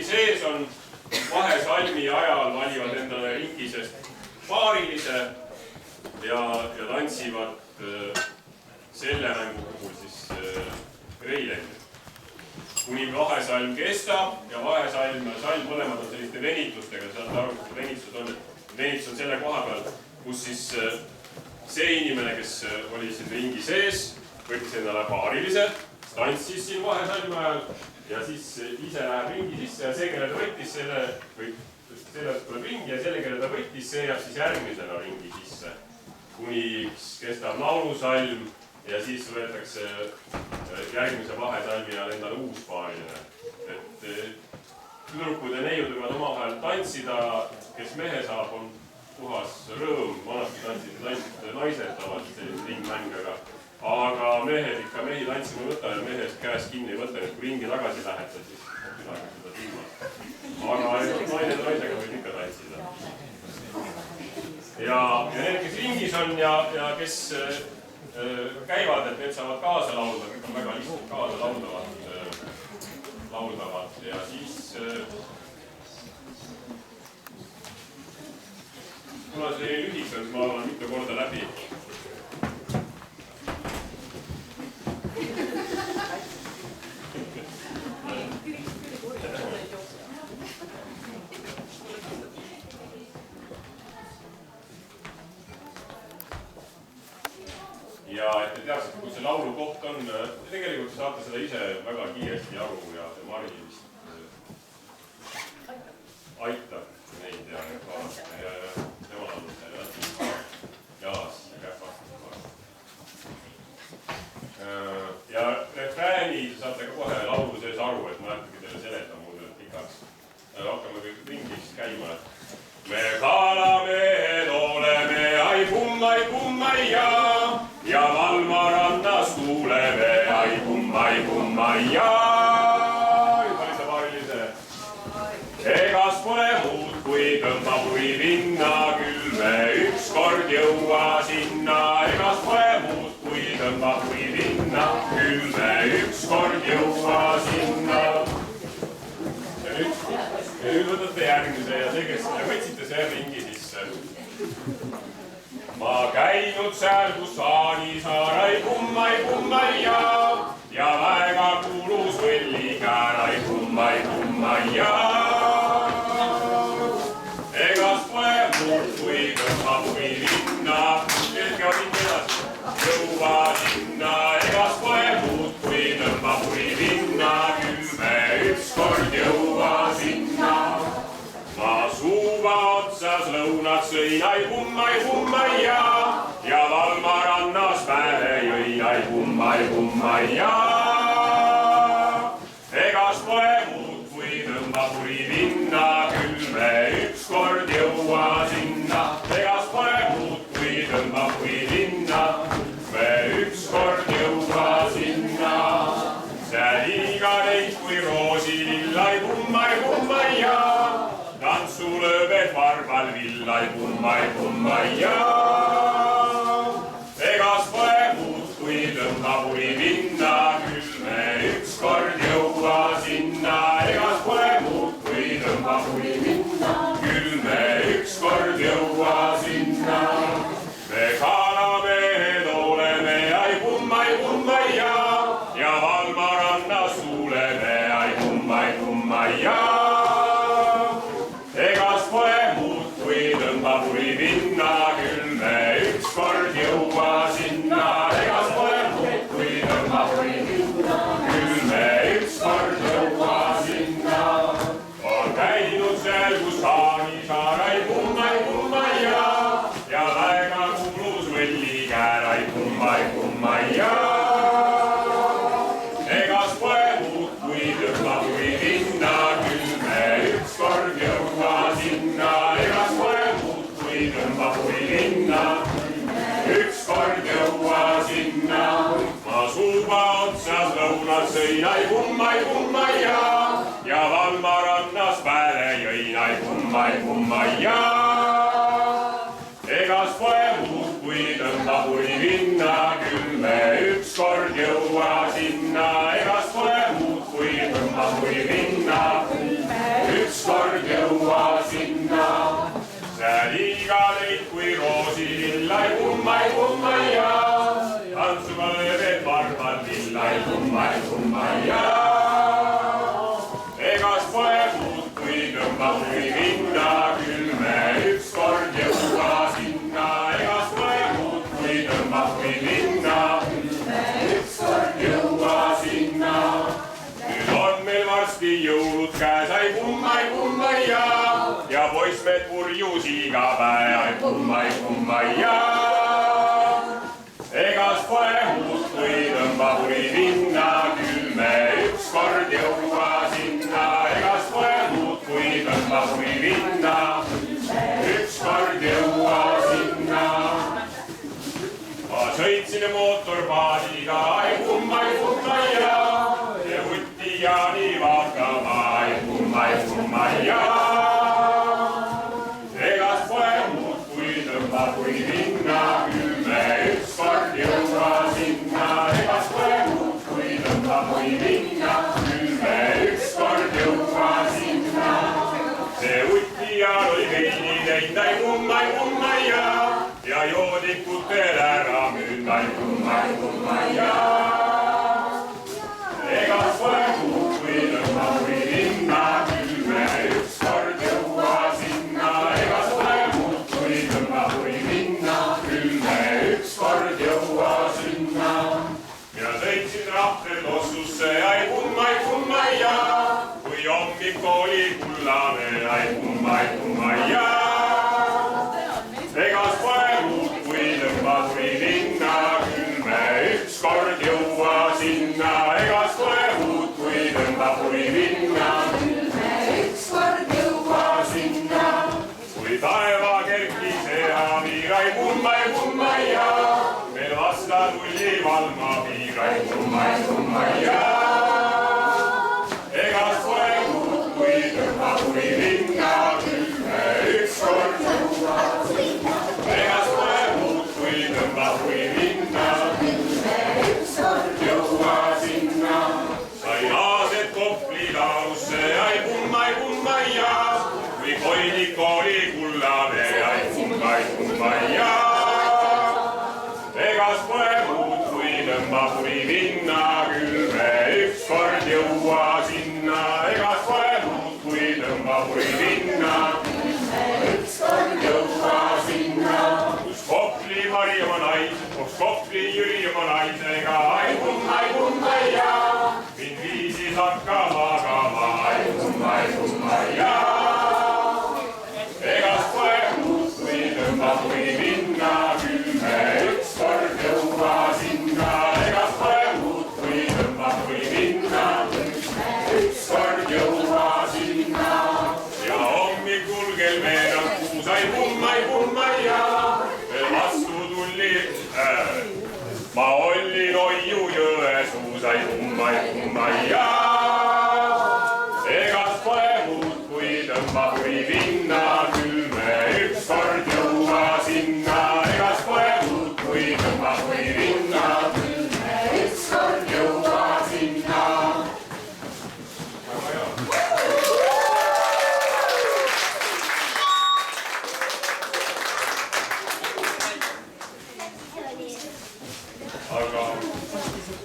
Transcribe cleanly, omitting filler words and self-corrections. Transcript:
sees on vahesalmi ajal valivad endale ringi seest paarilise ja tantsivad selle mängu puhul siis reilendi. Kuni vahesalm kestab ja vahesalm ja salm mõlemad on selliste venitustega, saate aru, kus venitused on. Venitus on selle koha peal, kus siis see inimene, kes oli siin ringi sees, võttis endale paarilise, tantsis siin vahesalmi ajal ja siis ise läheb ringi sisse ja see, kelle ta võttis, sellest tuleb ringi ja selle, kelle ta võttis, see jääb siis järgmisena ringi sisse. Kuni kestab laulusalm ja siis võetakse järgmise vahesalmi ajal endale uus paariline. Tüdrukud ja neiud võivad omavahel tantsida, kes mehe saab, on puhas rõõm. Vanasti tantsisid ainult naised tavaliselt sellist ringmängaga. Aga mehed ikka mehi tantsima ei võta ja mehest käest kinni ei võta, et kui ringi tagasi lähete, siis midagi seda tiimad. Aga naine naisega võib ikka tantsida. Ja need, kes ringis on ja kes käivad, et need saavad kaasa laulda, kõik on väga lihtsalt kaasa lauldavad ja siis kuna see lühik on, siis ma olen mitu korda läbi. Ja et te teaksite, kus see laulu koht on, tegelikult saate seda ise väga kiiresti aru ja Mari vist aitab neid ja tema on jalas ja käpast. Ja refrääni saate ka kohe laulu sees aru, et ma jätagi teile seleta mulle pikaks. Hakkame kõik ringis käima. Me kalamehed oleme, ai pummai ja Valma rannas kuuleme, ai pummai ja. Nüüd oli see paarilise. Egas pole muud, kui tõmbab hui vinna, küll me ükskord jõua sinna. Egas pole muud, kui tõmbab hui vinna, küll me ükskord jõua sinna. Ja nüüd võtate järgmise ja see, kes võtsite see ringi sisse. Ma käinud seal, kus Saanisaar, ai pummai ja väga kuulus võllikäär, ai pummai ja. Egas pole muud, kui tõmbab hui vinna, kelge ringi edasi, jõua sinna. Egas pole muud, kui tõmbab hui vinna, küll me ükskord jõua sinna. Ma suuva otsas lõunat sõin, ai pummai ja Valma rannas pähe jõin, ai pummai ja. Egas pole muud, kui tõmbab hui vinna, küll me ükskord jõua sinna. Egas pole muud, kui tõmbab hui vinna, me ükskord jõua sinna. See liiga neid kui roosilill, ai pummai ja. Tantsulööbed varval vill, ai pummai ja. Egas pole muud, kui tõmbab hui vinna, küll me ükskord jõua sinna. Egas pole muud, kui tõmbab hui vinna, küll me ükskord jõua sinna. Me kalamehed oleme, ai pummai ja Valma rannas kuuleme, ai pummai ja. Egas pole muud, kui tõmbab hui vinna, küll me ükskord jõua sinna. Egas pole muud, kui tõmbab hui vinna, küll me ükskord jõua sinna. On käinud seal, kus Saanisaar, ai pummai ja väga kuulus võllikäär, ai pummai ja. Egas pole muud, kui tõmbab hui vinna, küll me ükskord jõua sinna. Egas pole muud, kui tõmbab hui vinna, ükskord jõua sinna. Ma suuva otsas lõunat sõin, ai pummai ja Valma rannas pähe jõin, ai pummai ja. Egas pole muud, kui tõmbab hui vinna, küll me ükskord jõua sinna. Egas pole muud, kui tõmbab hui vinna, küll me ai kummaia. Egas pole muud kui tõmbab kui minna, küll me ükskord jõua sinna. Egas pole muud kui tõmbab kui minna, küll me ükskord jõua sinna. Nüüd on meil varsti jõulud käes, ai kummaia. Ja poissmehed purjus iga päev, ai kummaia. Egas pole muud kui tõmbab kui minna, küll me ükskord jõua sinna. Egas pole muud kui tõmbab kui minna, küll me ükskord jõua sinna. Ma sõitsin mootorpaadiga, ai kummaia. Ja võtti Jaani vaatama, ai kummaia. Egas pole muud kui tõmbab kui minna, küll me ükskord jõua sinna. Egas pole muud kui tõmbab kui minna, küll me ükskord jõua sinna. See Utijaan oli veini teinud, ai kummaia. Ja joodikutel ära müünud, ai kummaia. Egas pole muud kui tõmbab kui minna, küll me ükskord jõua sinna. Egas pole muud kui tõmbab kui minna, küll me ükskord jõua sinna. Ja sõitsin Rahvel Tossusse, ai kummaia. Kui hommik oli kullane, ai kummaia. Egas pole muud kui tõmbab kui minna, küll me ükskord jõua sinna. Egas pole muud kui tõmbab kui minna, küll me ükskord jõua sinna. Kui taeva kerkis ehaviir, ai kummaia. Meil vasta tuli valmapiir, ai kummaia. Egas pole muud kui tõmbab kui minna, küll me ükskord jõua sinna. Egas pole muud kui tõmbab kui minna, küll me ükskord jõua sinna. Sain aased Kopli laulusse, ai kummaia. Kui koinik oli kullane, ai kummaia. Egas pole muud kui tõmbab kui minna, küll me ükskord jõua sinna. Egas pole muud kui tõmbab kui minna, küll me ükskord jõua sinna. Kus Kopli Jüri oma naisega, ai kummaia. Mind viisis hakkama kama, ai kummaia. Egas pole muud kui tõmbab kui minna, küll me ükskord jõua sinna. Egas pole muud kui tõmbab kui minna, küll me ükskord jõua sinna. Ja hommikul kell veerand kuus, ai kummaia. Veel vastu tuli ma olin Oiu jõesuus, ai kummaia.